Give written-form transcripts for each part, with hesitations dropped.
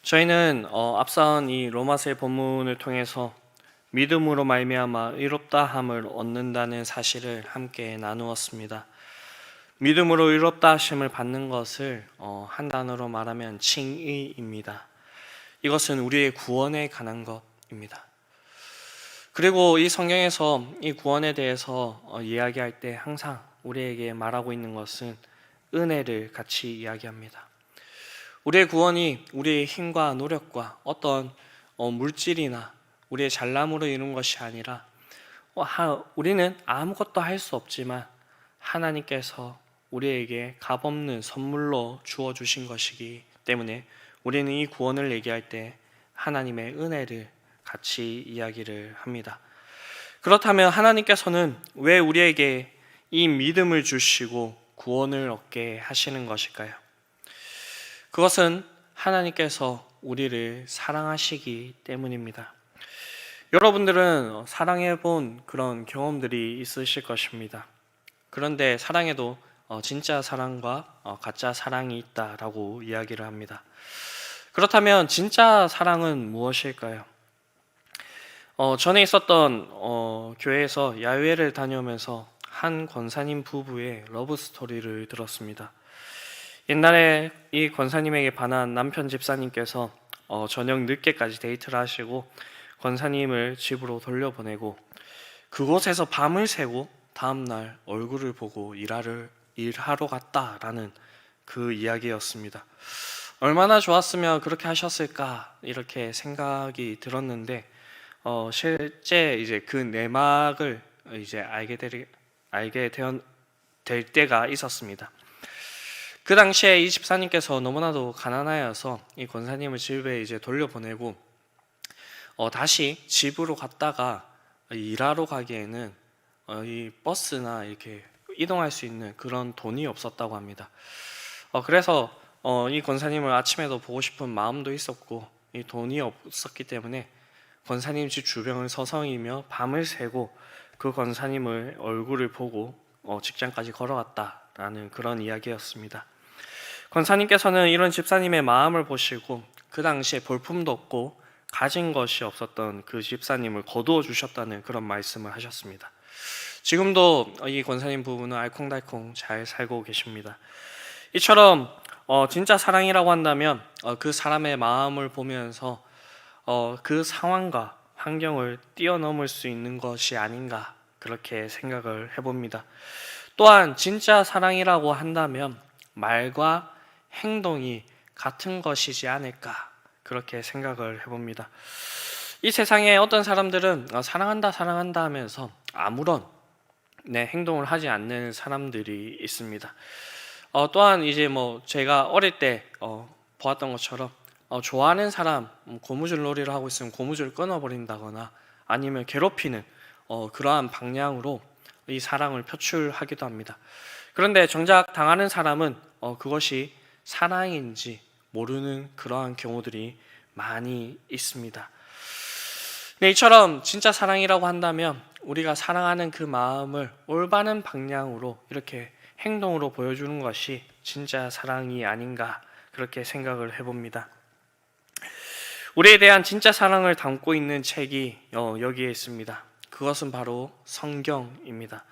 저희는 앞선 이 로마서의 본문을 통해서 믿음으로 말미암아 의롭다함을 얻는다는 사실을 함께 나누었습니다. 믿음으로 의롭다 하심을 받는 것을 한 단어로 말하면 칭의입니다. 이것은 우리의 구원에 관한 것입니다. 그리고 이 성경에서 이 구원에 대해서 이야기할 때 항상 우리에게 말하고 있는 것은 은혜를 같이 이야기합니다. 우리의 구원이 우리의 힘과 노력과 어떤 물질이나 우리의 잘남으로 이룬 것이 아니라 우리는 아무것도 할 수 없지만 하나님께서 우리에게 값없는 선물로 주어주신 것이기 때문에 우리는 이 구원을 얘기할 때 하나님의 은혜를 같이 이야기를 합니다. 그렇다면 하나님께서는 왜 우리에게 이 믿음을 주시고 구원을 얻게 하시는 것일까요? 그것은 하나님께서 우리를 사랑하시기 때문입니다. 여러분들은 사랑해 본 그런 경험들이 있으실 것입니다. 그런데 사랑에도 진짜 사랑과 가짜 사랑이 있다라고 이야기를 합니다. 그렇다면 진짜 사랑은 무엇일까요? 전에 있었던 교회에서 야외를 다녀오면서 한 권사님 부부의 러브 스토리를 들었습니다. 옛날에 이 권사님에게 반한 남편 집사님께서 저녁 늦게까지 데이트를 하시고 권사님을 집으로 돌려보내고 그곳에서 밤을 새고 다음날 얼굴을 보고 일하러 갔다라는 그 이야기였습니다. 얼마나 좋았으면 그렇게 하셨을까 이렇게 생각이 들었는데 실제 이제 그 내막을 이제 알게 될 때가 있었습니다. 그 당시에 이 집사님께서 너무나도 가난하여서 이 권사님을 집에 이제 돌려보내고 다시 집으로 갔다가 일하러 가기에는 이 버스나 이렇게 이동할 수 있는 그런 돈이 없었다고 합니다. 그래서 이 권사님을 아침에도 보고 싶은 마음도 있었고 이 돈이 없었기 때문에 권사님 집 주변을 서성이며 밤을 새고 그 권사님을 얼굴을 보고 직장까지 걸어갔다라는 그런 이야기였습니다. 권사님께서는 이런 집사님의 마음을 보시고 그 당시에 볼품도 없고 가진 것이 없었던 그 집사님을 거두어 주셨다는 그런 말씀을 하셨습니다. 지금도 이 권사님 부부는 알콩달콩 잘 살고 계십니다. 이처럼 진짜 사랑이라고 한다면 그 사람의 마음을 보면서 그 상황과 환경을 뛰어넘을 수 있는 것이 아닌가 그렇게 생각을 해봅니다. 또한 진짜 사랑이라고 한다면 말과 행동이 같은 것이지 않을까 그렇게 생각을 해봅니다. 이 세상에 어떤 사람들은 사랑한다 하면서 아무런 행동을 하지 않는 사람들이 있습니다. 또한 이제 제가 어릴 때 보았던 것처럼 좋아하는 사람 고무줄 놀이를 하고 있으면 고무줄을 끊어버린다거나 아니면 괴롭히는 그러한 방향으로 이 사랑을 표출하기도 합니다. 그런데 정작 당하는 사람은 그것이 사랑인지 모르는 그러한 경우들이 많이 있습니다. 네, 이처럼 진짜 사랑이라고 한다면 우리가 사랑하는 그 마음을 올바른 방향으로 이렇게 행동으로 보여주는 것이 진짜 사랑이 아닌가 그렇게 생각을 해봅니다. 우리에 대한 진짜 사랑을 담고 있는 책이 여기에 있습니다. 그것은 바로 성경입니다.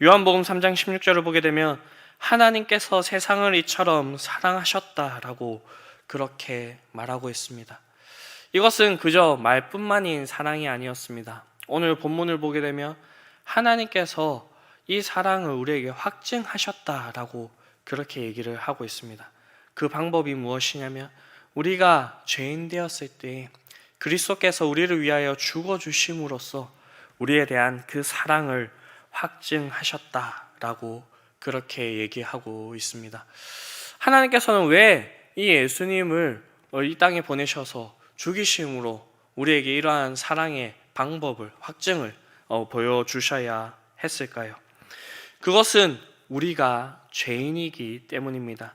요한복음 3장 16절을 보게 되면 하나님께서 세상을 이처럼 사랑하셨다라고 그렇게 말하고 있습니다. 이것은 그저 말뿐만인 사랑이 아니었습니다. 오늘 본문을 보게 되면 하나님께서 이 사랑을 우리에게 확증하셨다라고 그렇게 얘기를 하고 있습니다. 그 방법이 무엇이냐면 우리가 죄인 되었을 때 그리스도께서 우리를 위하여 죽어주심으로써 우리에 대한 그 사랑을 확증하셨다라고 그렇게 얘기하고 있습니다. 하나님께서는 왜 이 예수님을 이 땅에 보내셔서 죽이심으로 우리에게 이러한 사랑의 방법을 확증을 보여주셔야 했을까요? 그것은 우리가 죄인이기 때문입니다.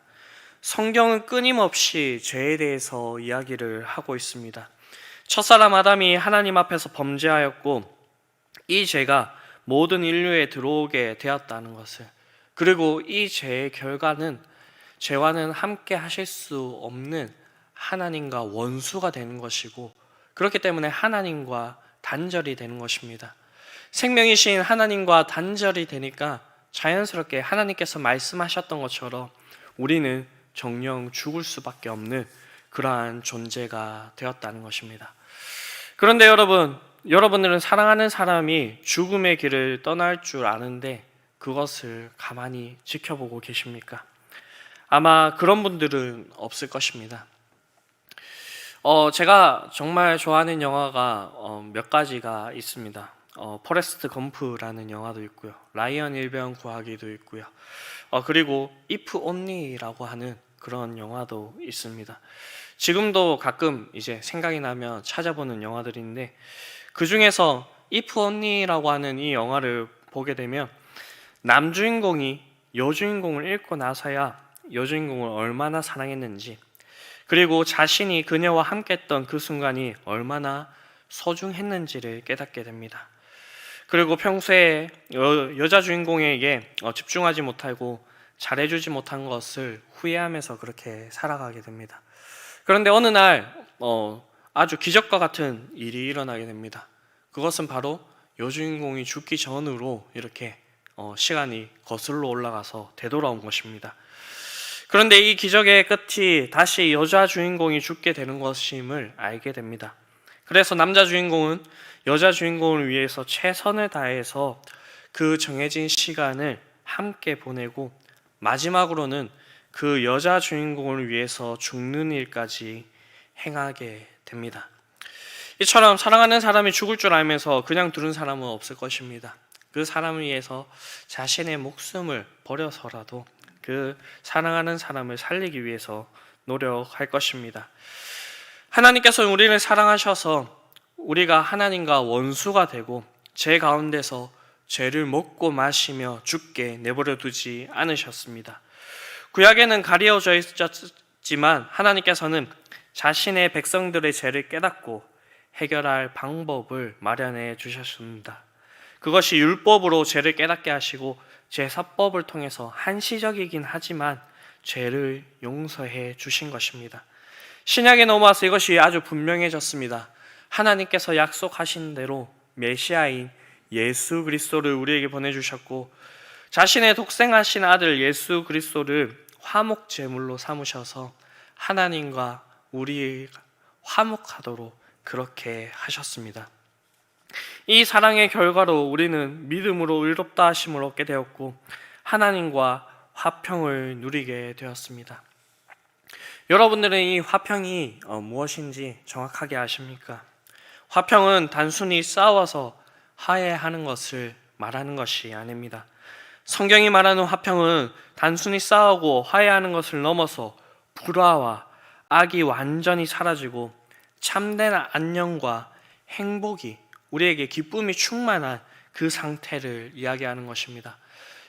성경은 끊임없이 죄에 대해서 이야기를 하고 있습니다. 첫사람 아담이 하나님 앞에서 범죄하였고 이 죄가 모든 인류에 들어오게 되었다는 것을, 그리고 이 죄의 결과는 죄와는 함께 하실 수 없는 하나님과 원수가 되는 것이고, 그렇기 때문에 하나님과 단절이 되는 것입니다. 생명이신 하나님과 단절이 되니까 자연스럽게 하나님께서 말씀하셨던 것처럼 우리는 정령 죽을 수밖에 없는 그러한 존재가 되었다는 것입니다. 그런데 여러분들은 사랑하는 사람이 죽음의 길을 떠날 줄 아는데 그것을 가만히 지켜보고 계십니까? 아마 그런 분들은 없을 것입니다. 제가 정말 좋아하는 영화가 몇 가지가 있습니다. 포레스트 검프라는 영화도 있고요. 라이언 일병 구하기도 있고요. 그리고 If Only라고 하는 그런 영화도 있습니다. 지금도 가끔 이제 생각이 나면 찾아보는 영화들인데, 그 중에서 If Only라고 하는 이 영화를 보게 되면 남주인공이 여주인공을 잃고 나서야 여주인공을 얼마나 사랑했는지, 그리고 자신이 그녀와 함께했던 그 순간이 얼마나 소중했는지를 깨닫게 됩니다. 그리고 평소에 여자 주인공에게 집중하지 못하고 잘해주지 못한 것을 후회하면서 그렇게 살아가게 됩니다. 그런데 어느 날 아주 기적과 같은 일이 일어나게 됩니다. 그것은 바로 여주인공이 죽기 전으로 이렇게 시간이 거슬러 올라가서 되돌아온 것입니다. 그런데 이 기적의 끝이 다시 여자 주인공이 죽게 되는 것임을 알게 됩니다. 그래서 남자 주인공은 여자 주인공을 위해서 최선을 다해서 그 정해진 시간을 함께 보내고 마지막으로는 그 여자 주인공을 위해서 죽는 일까지 행하게 됩니다. 이처럼 사랑하는 사람이 죽을 줄 알면서 그냥 두는 사람은 없을 것입니다. 그 사람을 위해서 자신의 목숨을 버려서라도 그 사랑하는 사람을 살리기 위해서 노력할 것입니다. 하나님께서 우리를 사랑하셔서 우리가 하나님과 원수가 되고 죄 가운데서 죄를 먹고 마시며 죽게 내버려 두지 않으셨습니다. 구약에는 가려져 있었지만 하나님께서는 자신의 백성들의 죄를 깨닫고 해결할 방법을 마련해 주셨습니다. 그것이 율법으로 죄를 깨닫게 하시고 제사법을 통해서 한시적이긴 하지만 죄를 용서해 주신 것입니다. 신약에 넘어와서 이것이 아주 분명해졌습니다. 하나님께서 약속하신 대로 메시아인 예수 그리스도를 우리에게 보내주셨고 자신의 독생하신 아들 예수 그리스도를 화목 제물로 삼으셔서 하나님과 우리 화목하도록 그렇게 하셨습니다. 이 사랑의 결과로 우리는 믿음으로 의롭다 하심을 얻게 되었고 하나님과 화평을 누리게 되었습니다. 여러분들은 이 화평이 무엇인지 정확하게 아십니까? 화평은 단순히 싸워서 화해하는 것을 말하는 것이 아닙니다. 성경이 말하는 화평은 단순히 싸우고 화해하는 것을 넘어서 불화와 악이 완전히 사라지고 참된 안녕과 행복이 우리에게 기쁨이 충만한 그 상태를 이야기하는 것입니다.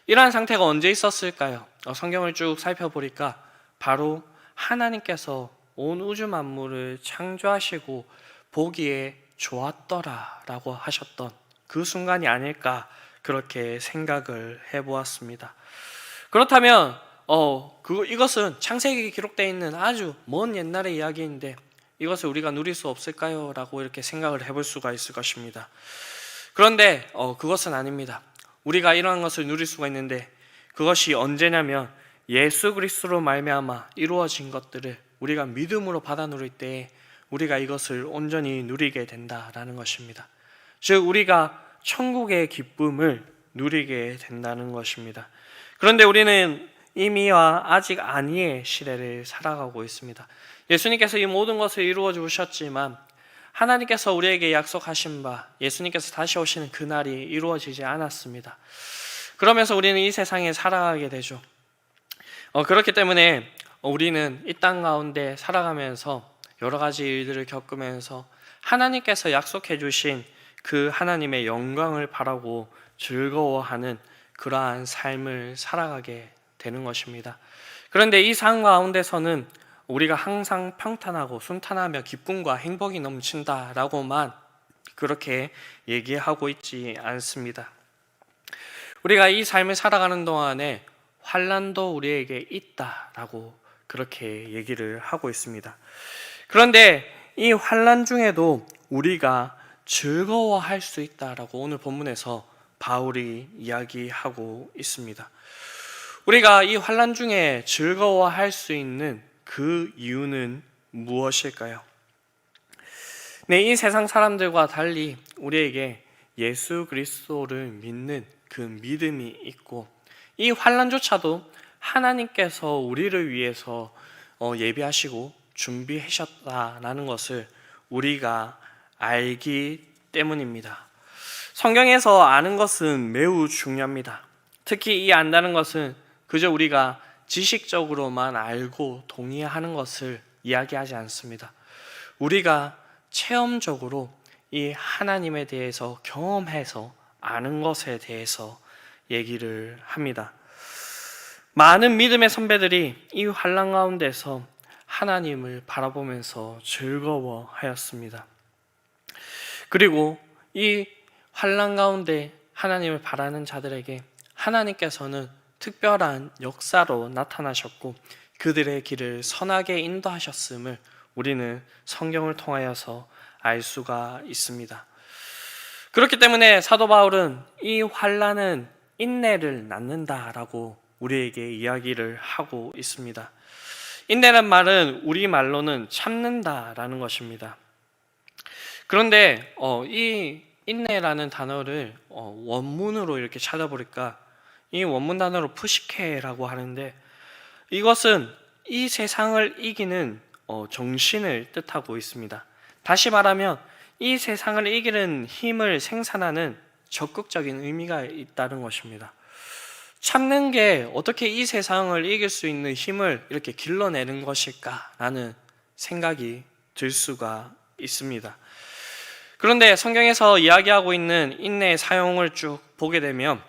이러한 상태가 언제 있었을까요? 성경을 쭉 살펴보니까 바로 하나님께서 온 우주 만물을 창조하시고 보기에 좋았더라 라고 하셨던 그 순간이 아닐까 그렇게 생각을 해보았습니다. 그렇다면 이것은 창세기에 기록되어 있는 아주 먼 옛날의 이야기인데 이것을 우리가 누릴 수 없을까요? 라고 이렇게 생각을 해볼 수가 있을 것입니다. 그런데 그것은 아닙니다. 우리가 이러한 것을 누릴 수가 있는데 그것이 언제냐면 예수 그리스도로 말미암아 이루어진 것들을 우리가 믿음으로 받아 누릴 때에 우리가 이것을 온전히 누리게 된다라는 것입니다. 즉 우리가 천국의 기쁨을 누리게 된다는 것입니다. 그런데 우리는 이미와 아직 아니의 시대를 살아가고 있습니다. 예수님께서 이 모든 것을 이루어 주셨지만 하나님께서 우리에게 약속하신 바 예수님께서 다시 오시는 그날이 이루어지지 않았습니다. 그러면서 우리는 이 세상에 살아가게 되죠. 그렇기 때문에 우리는 이 땅 가운데 살아가면서 여러 가지 일들을 겪으면서 하나님께서 약속해 주신 그 하나님의 영광을 바라고 즐거워하는 그러한 삶을 살아가게 되는 것입니다. 그런데 이 삶 가운데서는 우리가 항상 평탄하고 순탄하며 기쁨과 행복이 넘친다라고만 그렇게 얘기하고 있지 않습니다. 우리가 이 삶을 살아가는 동안에 환난도 우리에게 있다라고 그렇게 얘기를 하고 있습니다. 그런데 이 환난 중에도 우리가 즐거워할 수 있다라고 오늘 본문에서 바울이 이야기하고 있습니다. 우리가 이 환난 중에 즐거워할 수 있는 그 이유는 무엇일까요? 네, 이 세상 사람들과 달리 우리에게 예수 그리스도를 믿는 그 믿음이 있고, 이 환난조차도 하나님께서 우리를 위해서 예비하시고 준비하셨다라는 것을 우리가 알기 때문입니다. 성경에서 아는 것은 매우 중요합니다. 특히 이 안다는 것은 그저 우리가 지식적으로만 알고 동의하는 것을 이야기하지 않습니다. 우리가 체험적으로 이 하나님에 대해서 경험해서 아는 것에 대해서 얘기를 합니다. 많은 믿음의 선배들이 이 환난 가운데서 하나님을 바라보면서 즐거워하였습니다. 그리고 이 환난 가운데 하나님을 바라는 자들에게 하나님께서는 특별한 역사로 나타나셨고 그들의 길을 선하게 인도하셨음을 우리는 성경을 통하여서 알 수가 있습니다. 그렇기 때문에 사도 바울은 이 환난은 인내를 낳는다라고 우리에게 이야기를 하고 있습니다. 인내란 말은 우리말로는 참는다라는 것입니다. 그런데 이 인내라는 단어를 원문으로 이렇게 찾아보니까 이 원문 단어로 푸시케라고 하는데, 이것은 이 세상을 이기는 정신을 뜻하고 있습니다. 다시 말하면 이 세상을 이기는 힘을 생산하는 적극적인 의미가 있다는 것입니다. 참는 게 어떻게 이 세상을 이길 수 있는 힘을 이렇게 길러내는 것일까라는 생각이 들 수가 있습니다. 그런데 성경에서 이야기하고 있는 인내의 사용을 쭉 보게 되면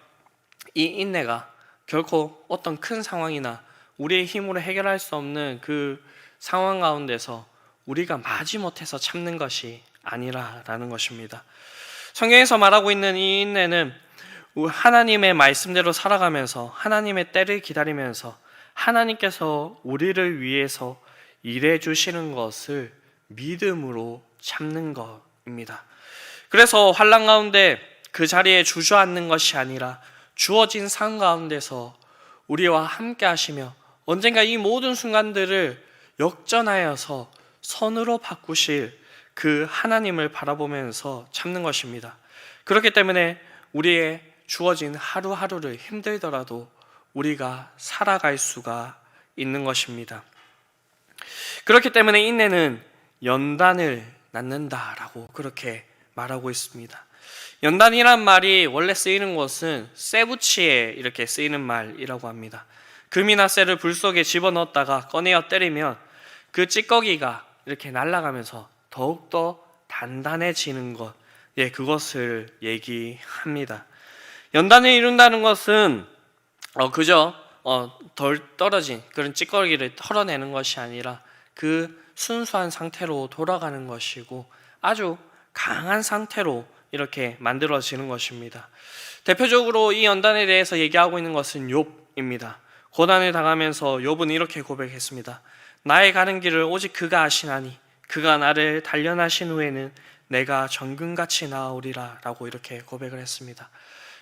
이 인내가 결코 어떤 큰 상황이나 우리의 힘으로 해결할 수 없는 그 상황 가운데서 우리가 마지못해서 참는 것이 아니라라는 것입니다. 성경에서 말하고 있는 이 인내는 하나님의 말씀대로 살아가면서 하나님의 때를 기다리면서 하나님께서 우리를 위해서 일해 주시는 것을 믿음으로 참는 것입니다. 그래서 환난 가운데 그 자리에 주저앉는 것이 아니라 주어진 상 가운데서 우리와 함께 하시며 언젠가 이 모든 순간들을 역전하여서 선으로 바꾸실 그 하나님을 바라보면서 참는 것입니다. 그렇기 때문에 우리의 주어진 하루하루를 힘들더라도 우리가 살아갈 수가 있는 것입니다. 그렇기 때문에 인내는 연단을 낳는다라고 그렇게 말하고 있습니다. 연단이란 말이 원래 쓰이는 것은 쇠붙이에 이렇게 쓰이는 말이라고 합니다. 금이나 쇠를 불 속에 집어넣었다가 꺼내어 때리면 그 찌꺼기가 이렇게 날아가면서 더욱더 단단해지는 것, 그것을 얘기합니다. 연단을 이룬다는 것은 그저 덜 떨어진 그런 찌꺼기를 털어내는 것이 아니라 그 순수한 상태로 돌아가는 것이고 아주 강한 상태로 이렇게 만들어지는 것입니다. 대표적으로 이 연단에 대해서 얘기하고 있는 것은 욥입니다. 고난을 당하면서 욥은 이렇게 고백했습니다. 나의 가는 길을 오직 그가 아시나니 그가 나를 단련하신 후에는 내가 정금같이 나아오리라 라고 이렇게 고백을 했습니다.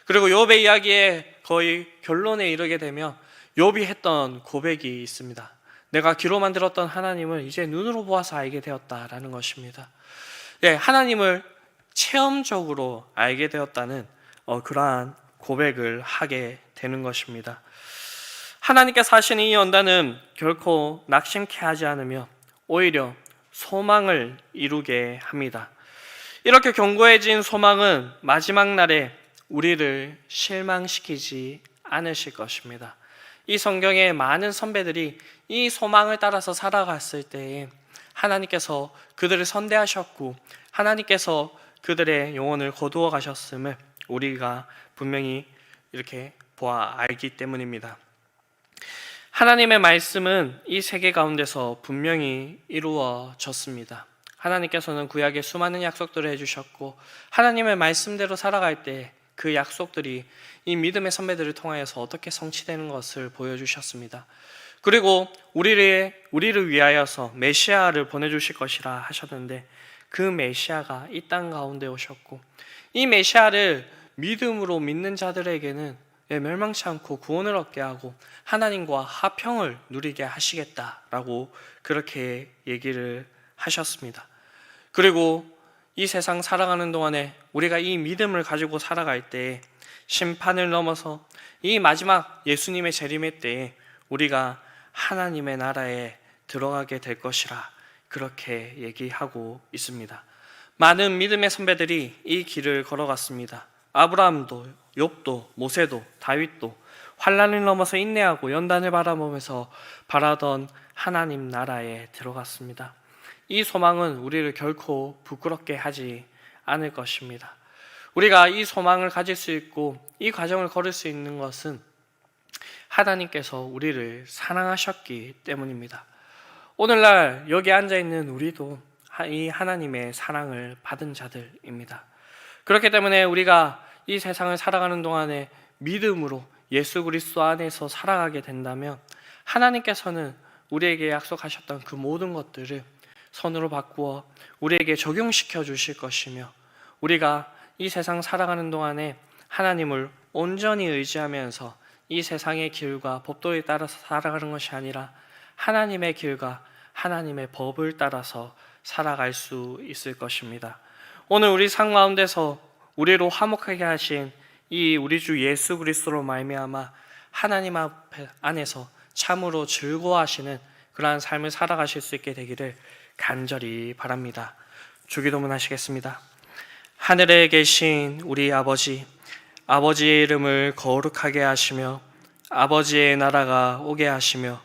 그리고 욥의 이야기에 거의 결론에 이르게 되면 욥이 했던 고백이 있습니다. 내가 귀로만 들었던 하나님을 이제 눈으로 보아서 알게 되었다라는 것입니다. 하나님을 체험적으로 알게 되었다는 그러한 고백을 하게 되는 것입니다. 하나님께서 하시는 이 연단은 결코 낙심케 하지 않으며 오히려 소망을 이루게 합니다. 이렇게 견고해진 소망은 마지막 날에 우리를 실망시키지 않으실 것입니다. 이 성경의 많은 선배들이 이 소망을 따라서 살아갔을 때에 하나님께서 그들을 선대하셨고 하나님께서 그들의 영혼을 거두어 가셨음을 우리가 분명히 이렇게 알기 때문입니다. 하나님의 말씀은 이 세계 가운데서 분명히 이루어졌습니다. 하나님께서는 구약에 수많은 약속들을 해주셨고 하나님의 말씀대로 살아갈 때 그 약속들이 이 믿음의 선배들을 통하여서 어떻게 성취되는 것을 보여주셨습니다. 그리고 우리를 위하여서 메시아를 보내주실 것이라 하셨는데 그 메시아가 이 땅 가운데 오셨고 이 메시아를 믿음으로 믿는 자들에게는 멸망치 않고 구원을 얻게 하고 하나님과 화평을 누리게 하시겠다라고 그렇게 얘기를 하셨습니다. 그리고 이 세상 살아가는 동안에 우리가 이 믿음을 가지고 살아갈 때 심판을 넘어서 이 마지막 예수님의 재림의 때에 우리가 하나님의 나라에 들어가게 될 것이라 그렇게 얘기하고 있습니다. 많은 믿음의 선배들이 이 길을 걸어갔습니다. 아브라함도, 욥도, 모세도, 다윗도 환난을 넘어서 인내하고 연단을 바라보면서 바라던 하나님 나라에 들어갔습니다. 이 소망은 우리를 결코 부끄럽게 하지 않을 것입니다. 우리가 이 소망을 가질 수 있고 이 과정을 걸을 수 있는 것은 하나님께서 우리를 사랑하셨기 때문입니다. 오늘날 여기 앉아있는 우리도 이 하나님의 사랑을 받은 자들입니다. 그렇기 때문에 우리가 이 세상을 살아가는 동안에 믿음으로 예수 그리스도 안에서 살아가게 된다면 하나님께서는 우리에게 약속하셨던 그 모든 것들을 선으로 바꾸어 우리에게 적용시켜 주실 것이며 우리가 이 세상 살아가는 동안에 하나님을 온전히 의지하면서 이 세상의 길과 법도에 따라서 살아가는 것이 아니라 하나님의 길과 하나님의 법을 따라서 살아갈 수 있을 것입니다. 오늘 우리 삶 가운데서 우리로 화목하게 하신 이 우리 주 예수 그리스도로 말미암아 하나님 안에서 참으로 즐거워하시는 그러한 삶을 살아가실 수 있게 되기를 간절히 바랍니다. 주기도문 하시겠습니다. 하늘에 계신 우리 아버지, 아버지의 이름을 거룩하게 하시며 아버지의 나라가 오게 하시며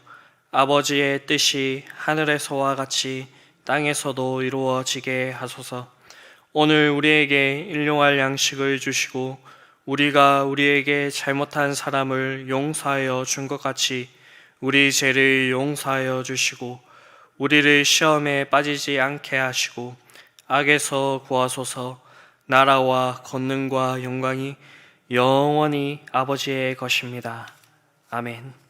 아버지의 뜻이 하늘에서와 같이 땅에서도 이루어지게 하소서. 오늘 우리에게 일용할 양식을 주시고 우리가 우리에게 잘못한 사람을 용서하여 준 것 같이 우리 죄를 용서하여 주시고 우리를 시험에 빠지지 않게 하시고 악에서 구하소서. 나라와 권능과 영광이 영원히 아버지의 것입니다. 아멘.